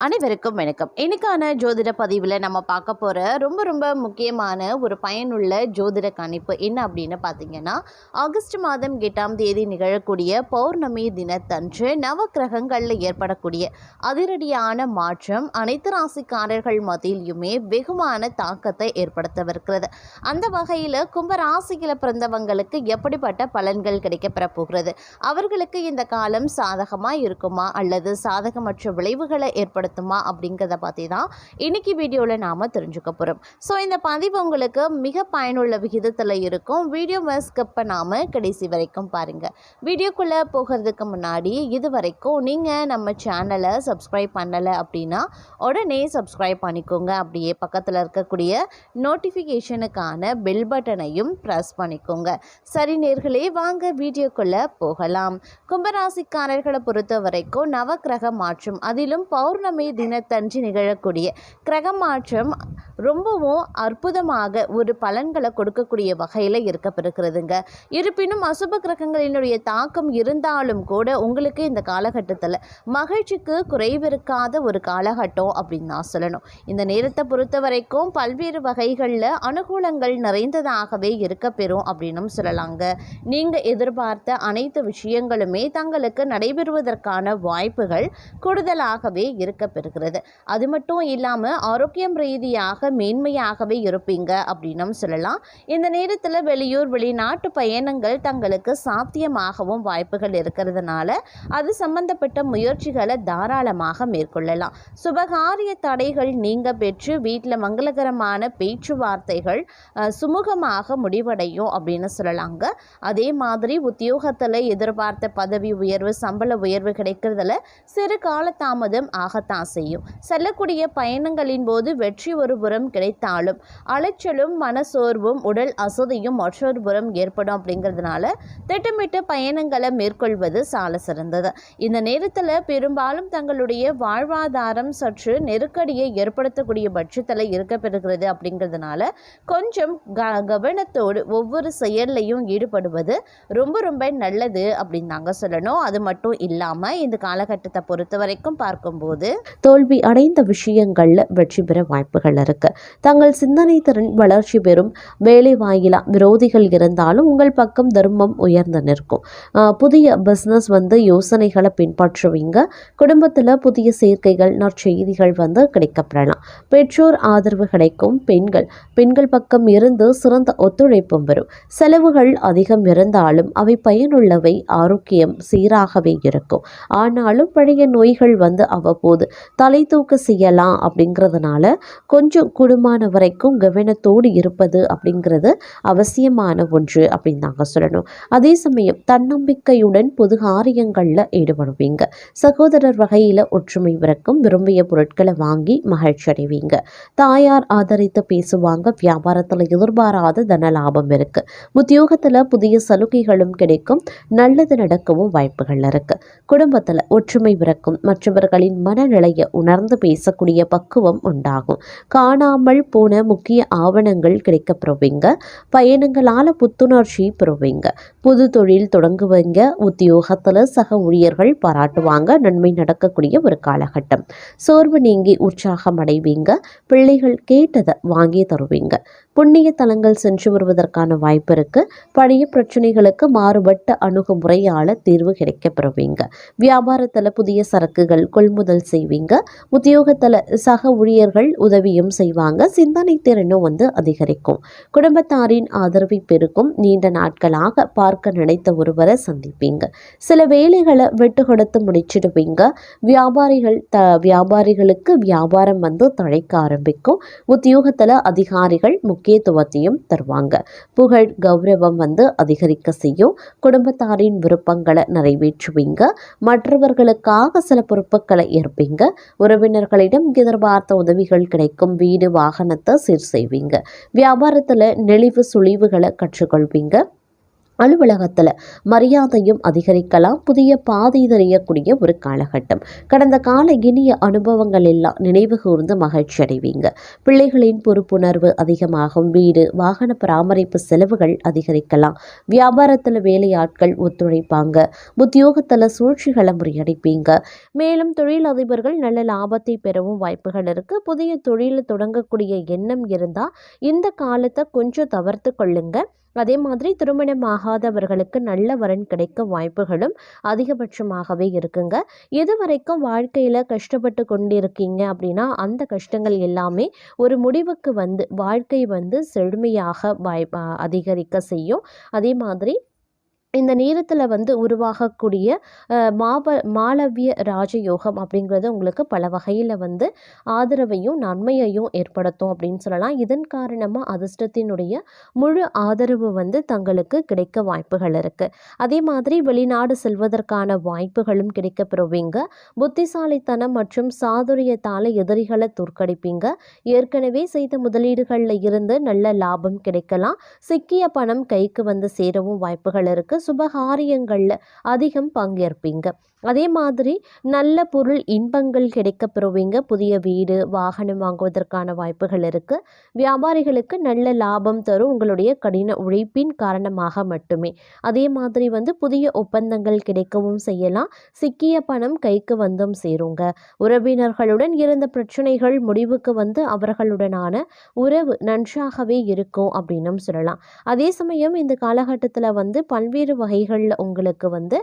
அனைவருக்கும் வணக்கம். இன்னைக்கான ஜோதிட பதிவில் நம்ம பார்க்க போகிற ரொம்ப முக்கியமான ஒரு பயனுள்ள ஜோதிட கணிப்பு என்ன அப்படின்னு பார்த்தீங்கன்னா, ஆகஸ்ட் மாதம் 8ஆம் தேதி நிகழக்கூடிய பௌர்ணமி தினத்தன்று நவக்கிரகங்களில் ஏற்படக்கூடிய அதிரடியான மாற்றம் அனைத்து ராசிக்காரர்கள் மத்தியிலுமே வெகுமான தாக்கத்தை ஏற்படுத்தவிருக்கிறது. அந்த வகையில் கும்பராசியில் பிறந்தவங்களுக்கு எப்படிப்பட்ட பலன்கள் கிடைக்கப்பெற போகிறது, அவர்களுக்கு இந்த காலம் சாதகமாக இருக்குமா அல்லது சாதகமற்ற விளைவுகளை ஏற்படுத்த அப்படிங்கிறத பற்றி தான் இன்னைக்கு வீடியோவில் நாம் தெரிஞ்சுக்க போகிறோம். ஸோ இந்த பதிவு உங்களுக்கு மிக பயனுள்ள விகிதத்தில் இருக்கும். வீடியோவை ஸ்கிப் பண்ணாமல் கடைசி வரைக்கும் பாருங்கள். வீடியோக்குள்ளே போகிறதுக்கு முன்னாடி இது வரைக்கும் நீங்கள் நம்ம சேனலை சப்ஸ்கிரைப் பண்ணலை அப்படின்னா உடனே சப்ஸ்கிரைப் பண்ணிக்கோங்க. அப்படியே பக்கத்தில் இருக்கக்கூடிய நோட்டிஃபிகேஷனுக்கான பெல் பட்டனையும் ப்ரெஸ் பண்ணிக்கோங்க. சரி நேர்களே, வாங்க வீடியோக்குள்ளே போகலாம். கும்பராசிக்காரர்களை பொறுத்த வரைக்கும் நவக்கிரக மாற்றம், அதிலும் பௌர்ணமி தினத்தன்று நிகழக்கூடிய கிரக மாற்றம் ரொம்பவும் அற்புதமாக ஒரு பலன்களை கொடுக்கக்கூடிய வகையில் இருக்கப்பெறுகிறதுங்க. இருப்பினும் அசுப கிரகங்களினுடைய தாக்கம் இருந்தாலும் கூட உங்களுக்கு இந்த காலகட்டத்தில் மகிழ்ச்சிக்கு குறைவிருக்காத ஒரு காலகட்டம் அப்படின்னு நான் சொல்லணும். இந்த நேரத்தை பொறுத்த வரைக்கும் பல்வேறு வகைகளில் அனுகூலங்கள் நிறைந்ததாகவே இருக்கப்பெறும் அப்படின்னும் சொல்லலாங்க. நீங்கள் எதிர்பார்த்த அனைத்து விஷயங்களுமே தங்களுக்கு நடைபெறுவதற்கான வாய்ப்புகள் கூடுதலாகவே இருக்கப்பெறுகிறது. அது மட்டும் இல்லாமல் ஆரோக்கியம் ரீதியாக மேன்மையாகவே இருப்பீங்க அப்படின்னும் சொல்லலாம். இந்த நேரத்தில் வெளியூர் வெளிநாட்டு பயணங்கள் தங்களுக்கு சாத்தியமாகவும் வாய்ப்புகள் இருக்கிறதுனால அது சம்பந்தப்பட்ட முயற்சிகளை தாராளமாக மேற்கொள்ளலாம். சுபகாரிய தடைகள் நீங்க பெற்று வீட்டில் மங்களகரமான பேச்சுவார்த்தைகள் சுமூகமாக முடிவடையும் அப்படின்னு சொல்லலாங்க. அதே மாதிரி உத்தியோகத்தில் எதிர்பார்த்த பதவி உயர்வு, சம்பள உயர்வு கிடைக்கிறதுல சிறு கால தாமதம் ஆகத்தான் செய்யும். செல்லக்கூடிய பயணங்களின் போது வெற்றி ஒரு புறம் கிடைத்தாலும் அலைச்சலும் மனசோர்வும் உடல் அசதியும் மற்றொரு புறம் ஏற்படும். அப்படிங்கிறதுனால திட்டமிட்ட பயணங்களை மேற்கொள்வது சால சிறந்தது. இந்த நேரத்தில் பெரும்பாலும் தங்களுடைய வாழ்வாதாரம் சற்று நெருக்கடியை ஏற்படுத்தக்கூடிய பட்சத்தில் இருக்கப்பெறுகிறது. அப்படிங்கிறதுனால கொஞ்சம் கவனத்தோடு ஒவ்வொரு செயல்லையும் ஈடுபடுவது ரொம்ப நல்லது அப்படின்னு நாங்க சொல்லணும். அது மட்டும் இல்லாமல் இந்த காலகட்டத்தை பொறுத்த வரைக்கும் பார்க்கும்போது தோல்வி அடைந்த விஷயங்கள்ல வெற்றி பெற வாய்ப்புகள் இருக்கு. தங்கள் சிந்தனை திறன் வளர்ச்சி பெறும். வேலை வாயிலா விரோதிகள் இருந்தாலும் உங்கள் பக்கம் தர்மம் உயர்ந்து நிற்கும். புதிய பிஸ்னஸ் யோசனைகளை பின்பற்றுவீங்க. குடும்பத்தில் புதிய சேர்க்கைகள், நற்செய்திகள் கிடைக்கப்பெறலாம். பெற்றோர் ஆதரவு கிடைக்கும். பெண்கள் பக்கம் இருந்து சிறந்த ஒத்துழைப்பும் வரும். செலவுகள் அதிகம் இருந்தாலும் அவை பயனுள்ளவை. ஆரோக்கியம் சீராகவே இருக்கும். ஆனாலும் பழைய நோய்கள் அவ்வப்போது தலை தூக்க செய்யலாம். அப்படிங்கிறதுனால கொஞ்சம் கூடுமான வரைக்கும் கவனத்தோடு இருப்பது அப்படிங்கிறது அவசியமான ஒன்று அப்படின்னு நாங்கள் சொல்லணும். அதே சமயம் தன்னம்பிக்கையுடன் பொது காரியங்களில் ஈடுபடுவீங்க. சகோதரர் வகையில் ஒற்றுமை பிறக்கும். விரும்பிய பொருட்களை வாங்கி மகிழ்ச்சி அடைவீங்க. தாயார் ஆதரித்து பேசுவாங்க. வியாபாரத்தில் எதிர்பாராத தன லாபம் இருக்கு. உத்தியோகத்தில் புதிய சலுகைகளும் கிடைக்கும். நல்லது நடக்கவும் வாய்ப்புகள் இருக்கு. குடும்பத்தில் ஒற்றுமை பிறக்கும். மற்றவர்களின் மனநிலையை உணர்ந்து பேசக்கூடிய பக்குவம் உண்டாகும். காணாமல் போன முக்கிய ஆவணங்கள் கிடைக்கப்பெறுவீங்க. பயணங்களால் புத்துணர்ச்சி பெறுவீங்க. புது தொழில் தொடங்குவீங்க. உத்தியோகத்தில் சக ஊழியர்கள் பாராட்டுவாங்க. நன்மை நடக்கக்கூடிய ஒரு காலகட்டம். சோர்வு நீங்கி உற்சாகம் அடைவீங்க. பிள்ளைகள் கேட்டதை வாங்கி தருவீங்க. புண்ணிய தலங்கள் சென்று வருவதற்கான வாய்ப்பு இருக்கு. பழைய பிரச்சனைகளுக்கு மாறுபட்ட அணுகுமுறையால் தீர்வு கிடைக்கப்பெறுவீங்க. வியாபாரத்தில் புதிய சரக்குகள் கொள்முதல் செய்வீங்க. உத்தியோகத்தில் சக ஊழியர்கள் உதவியும் செய்வாங்க. சிந்தனை திறனும் அதிகரிக்கும். குடும்பத்தாரின் ஆதரவை பெருக்கும். நீண்ட நாட்களாக பார்க்க நினைத்த ஒருவரை சந்திப்பீங்க. சில வேலைகளை விட்டு கொடுத்து முடிச்சிடுவீங்க. வியாபாரிகளுக்கு வியாபாரம் தழைக்க ஆரம்பிக்கும். உத்தியோகத்தில் அதிகாரிகள் முக்கியத்துவத்தையும் தருவாங்க. புகழ் கௌரவம் அதிகரிக்க செய்யும். குடும்பத்தாரின் விருப்பங்களை நிறைவேற்றுவீங்க. மற்றவர்களுக்காக சில பொறுப்புகளை ஏற்பீங்க. உறவினர்களிடம் எதிர்பார்த்த உதவிகள் கிடைக்கும். வீடு வாகனத்தை சீர் செய்வீங்க. வியாபாரத்தில் நெளிவு சுழிவுகளை கற்றுக்கொள்வீங்க. அலுவலகத்தில் மரியாதையும் அதிகரிக்கலாம். புதிய பாதை தெரியக்கூடிய ஒரு காலகட்டம். கடந்த கால இனிய அனுபவங்கள் எல்லாம் நினைவு கூர்ந்து மகிழ்ச்சி அடைவீங்க. பிள்ளைகளின் பொறுப்புணர்வு அதிகமாகும். வீடு வாகன பராமரிப்பு செலவுகள் அதிகரிக்கலாம். வியாபாரத்தில் வேலையாட்கள் ஒத்துழைப்பாங்க. உத்தியோகத்தில் சூழ்ச்சிகளை முறியடிப்பீங்க. மேலும் தொழிலதிபர்கள் நல்ல லாபத்தை பெறவும் வாய்ப்புகள் இருக்குது. புதிய தொழில் தொடங்கக்கூடிய எண்ணம் இருந்தால் இந்த காலத்தை கொஞ்சம் தவிர்த்து கொள்ளுங்க. அதே மாதிரி திருமணமாகாதவர்களுக்கு நல்ல வரன் கிடைக்க வாய்ப்புகளும் அதிகபட்சமாகவே இருக்குங்க. இது வரைக்கும் வாழ்க்கையில் கஷ்டப்பட்டு கொண்டிருக்கீங்க அப்படின்னா அந்த கஷ்டங்கள் எல்லாமே ஒரு முடிவுக்கு வந்து வாழ்க்கை வந்து செழுமையாக அதிகரிக்க செய்யும். அதே மாதிரி இந்த நேரத்தில் வந்து உருவாகக்கூடிய மாளவிய ராஜயோகம் அப்படிங்கிறது உங்களுக்கு பல வகையில் வந்து ஆதரவையும் நன்மையையும் ஏற்படுத்தும் அப்படின்னு சொல்லலாம். இதன் காரணமாக அதிர்ஷ்டத்தினுடைய முழு ஆதரவு வந்து தங்களுக்கு கிடைக்க வாய்ப்புகள் இருக்குது. அதே மாதிரி வெளிநாடு செல்வதற்கான வாய்ப்புகளும் கிடைக்க பெறுவீங்க. புத்திசாலித்தனம் மற்றும் சாதுரியத்தால் எதிரிகளை தோற்கடிப்பீங்க. ஏற்கனவே செய்த முதலீடுகளில் இருந்து நல்ல லாபம் கிடைக்கலாம். சிக்கிய பணம் கைக்கு வந்து சேரவும் வாய்ப்புகள் இருக்குது. சுபகாரியங்களில் அதிகம் பங்கேற்பீங்க. அதே மாதிரி நல்ல பொருள் இன்பங்கள் கிடைக்க பெறுவீங்க. புதிய வீடு வாகனம் வாங்குவதற்கான வாய்ப்புகள் இருக்குது. வியாபாரிகளுக்கு நல்ல லாபம் தரும் உங்களுடைய கடின உழைப்பின் காரணமாக மட்டுமே. அதே மாதிரி வந்து புதிய ஒப்பந்தங்கள் கிடைக்கவும் செய்யலாம். சிக்கிய பணம் கைக்கு வந்தும் சேருங்க. உறவினர்களுடன் இருந்த பிரச்சனைகள் முடிவுக்கு வந்து அவர்களுடனான உறவு நன்றாகவே இருக்கும் அப்படின்னும் சொல்லலாம். அதே சமயம் இந்த காலகட்டத்தில் வந்து பல்வேறு வகைகளில் உங்களுக்கு வந்து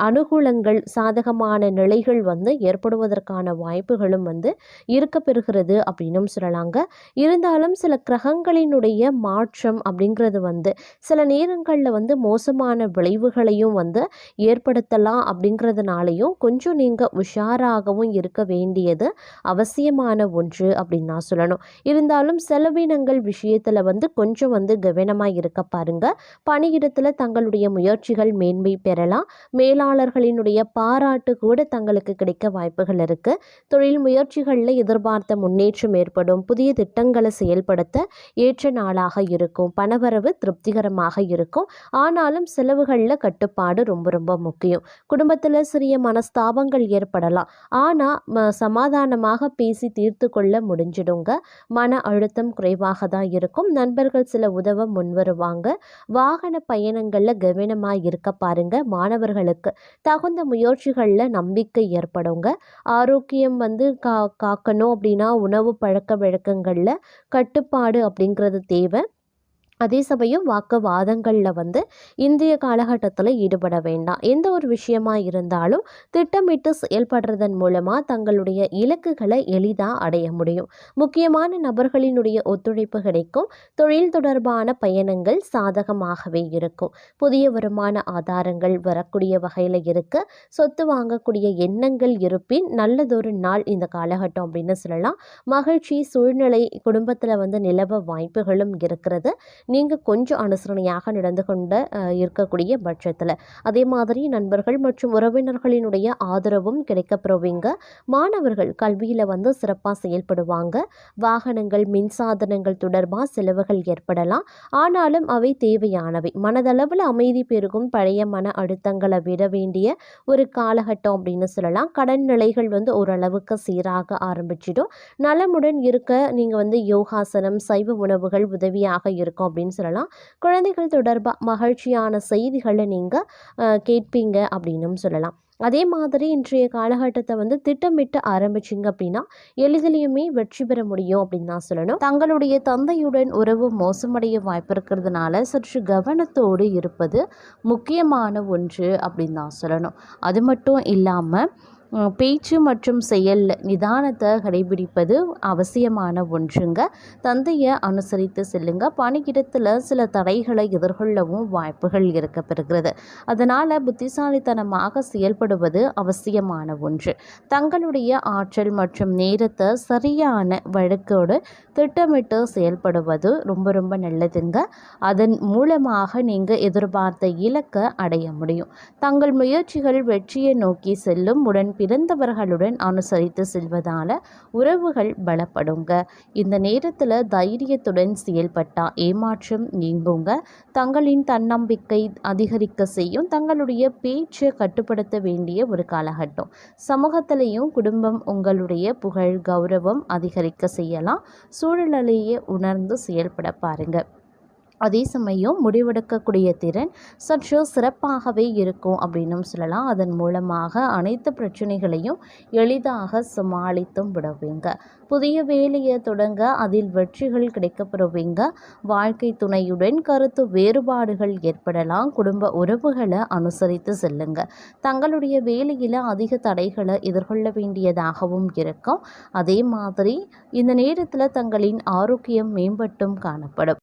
அனுகூலங்கள் சாதகமான நிலைகள் வந்து ஏற்படுவதற்கான வாய்ப்புகளும் வந்து இருக்க பெறுகிறது அப்படின்னும் சொல்லலாங்க. இருந்தாலும் சில கிரகங்களினுடைய மாற்றம் அப்படிங்கிறது வந்து சில நேரங்களில் வந்து மோசமான விளைவுகளையும் வந்து ஏற்படுத்தலாம். அப்படிங்கிறதுனாலையும் கொஞ்சம் நீங்கள் உஷாராகவும் இருக்க வேண்டியது அவசியமான ஒன்று அப்படின்னு நான் சொல்லணும். இருந்தாலும் செலவினங்கள் விஷயத்தில் வந்து கொஞ்சம் வந்து கவனமாக இருக்க பாருங்க. பணியிடத்தில் தங்களுடைய முயற்சிகள் மேன்மை பெறலாம். மேலாளர்களினுடைய பாராட்டு கூட தங்களுக்கு கிடைக்க வாய்ப்புகள் இருக்கு. தொழில் முயற்சிகளில் எதிர்பார்த்த முன்னேற்றம் ஏற்படும். புதிய திட்டங்களை செயல்படுத்த ஏற்ற நாளாக இருக்கும். பணவரவு திருப்திகரமாக இருக்கும். ஆனாலும் செலவுகளில் கட்டுப்பாடு ரொம்ப ரொம்ப முக்கியம். குடும்பத்தில் சிறிய மனஸ்தாபங்கள் ஏற்படலாம். ஆனால் சமாதானமாக பேசி தீர்த்து கொள்ள முடிஞ்சிடுங்க. மன அழுத்தம் குறைவாக தான் இருக்கும். நண்பர்கள் சில உதவ முன்வருவாங்க. வாகன பயணங்களில் கவனமாக இருக்க பாருங்க. மாணவர்களுக்கு தகுந்த முயற்சிகளில் நம்பிக்கை ஏற்படுங்க. ஆரோக்கியம் வந்து காக்கணும் அப்படின்னா உணவு பழக்க வழக்கங்களில் கட்டுப்பாடு அப்படிங்கிறது தேவை. அதே சமயம் வாக்குவாதங்களில் வந்து இந்திய காலகட்டத்தில் ஈடுபட வேண்டாம். எந்த ஒரு விஷயமா இருந்தாலும் திட்டமிட்டு செயல்படுறதன் மூலமாக தங்களுடைய இலக்குகளை எளிதாக அடைய முடியும். முக்கியமான நபர்களினுடைய ஒத்துழைப்பு கிடைக்கும். தொழில் தொடர்பான பயணங்கள் சாதகமாகவே இருக்கும். புதிய வருமான ஆதாரங்கள் வரக்கூடிய வகையில் இருக்கு. சொத்து வாங்கக்கூடிய எண்ணங்கள் இருப்பின் நல்லதொரு நாள் இந்த காலகட்டம் அப்படின்னு சொல்லலாம். மகிழ்ச்சி சூழ்நிலை குடும்பத்தில் வந்து நிலவ வாய்ப்புகளும் இருக்கிறது. நீங்கள் கொஞ்சம் அனுசரணையாக நடந்து கொண்டு இருக்கக்கூடிய பட்சத்தில். அதே மாதிரி நண்பர்கள் மற்றும் உறவினர்களினுடைய ஆதரவும் கிடைக்கப்பெறுவீங்க. மாணவர்கள் கல்வியில் வந்து சிறப்பாக செயல்படுவாங்க. வாகனங்கள் மின்சாதனங்கள் தொடர்பாக செலவுகள் ஏற்படலாம். ஆனாலும் அவை தேவையானவை. மனதளவில் அமைதி பெருகும். பழைய மன அழுத்தங்களை விட வேண்டிய ஒரு காலகட்டம் அப்படின்னு சொல்லலாம். கடன் நிலைகள் வந்து ஓரளவுக்கு சீராக ஆரம்பிச்சிடும். நலமுடன் இருக்க நீங்கள் வந்து யோகாசனம் சைவ உணவுகள் உதவியாக இருக்கும் அப்படின்னு சொல்லலாம். குழந்தைகள் தொடர்பாக மகிழ்ச்சியான செய்திகளை நீங்கள் கேட்பீங்க அப்படின்னும் சொல்லலாம். அதே மாதிரி இன்றைய காலகட்டத்தை வந்து திட்டமிட்டு ஆரம்பிச்சிங்க அப்படின்னா எளிதிலையுமே வெற்றி பெற முடியும் அப்படின்னு நான் சொல்லணும். தங்களுடைய தந்தையுடன் உறவு மோசமடைய வாய்ப்பு இருக்கிறதுனால சற்று கவனத்தோடு இருப்பது முக்கியமான ஒன்று அப்படின்னு நான் சொல்லணும். அது மட்டும் இல்லாமல் பேச்சு மற்றும் செயல் நிதானத்தை கடைபிடிப்பது அவசியமான ஒன்றுங்க. தந்தையை அனுசரித்து செல்லுங்க. பணியிடத்தில் சில தடைகளை எதிர்கொள்ளவும் வாய்ப்புகள் இருக்க பெறுகிறது. அதனால் புத்திசாலித்தனமாக செயல்படுவது அவசியமான ஒன்று. தங்களுடைய ஆற்றல் மற்றும் நேரத்தை சரியான வழக்கோடு திட்டமிட்டு செயல்படுவது ரொம்ப ரொம்ப நல்லதுங்க. அதன் மூலமாக நீங்கள் எதிர்பார்த்த இலக்கை அடைய முடியும். தங்கள் முயற்சிகள் வெற்றியை நோக்கி செல்லும். உடன் பிறந்தவர்களுடன் அனுசரித்து செல்வதால் உறவுகள் பலப்படுங்க. இந்த நேரத்தில் தைரியத்துடன் செயல்பட்டால் ஏமாற்றம் நீங்குங்க. தங்களின் தன்னம்பிக்கை அதிகரிக்க செய்யும். தங்களுடைய பேச்சை கட்டுப்படுத்த வேண்டிய ஒரு காலகட்டம். சமூகத்திலையும் குடும்பம் உங்களுடைய புகழ் கௌரவம் அதிகரிக்க செய்யலாம். சூழலையே உணர்ந்து செயல்பட பாருங்க. அதே சமயம் முடிவெடுக்கக்கூடிய திறன் சற்று சிறப்பாகவே இருக்கும் அப்படின்னும் சொல்லலாம். அதன் மூலமாக அனைத்து பிரச்சனைகளையும் எளிதாக சமாளித்தும் விடுவீங்க. புதிய வேலையை தொடங்க அதில் வெற்றிகள் கிடைக்கப்பெறுவீங்க. வாழ்க்கை துணையுடன் கருத்து வேறுபாடுகள் ஏற்படலாம். குடும்ப உறவுகளை அனுசரித்து செல்லுங்க. தங்களுடைய வேலையில் அதிக தடைகளை எதிர்கொள்ள வேண்டியதாகவும் இருக்கும். அதே மாதிரி இந்த நேரத்தில் தங்களின் ஆரோக்கியம் மேம்பட்டும் காணப்படும்.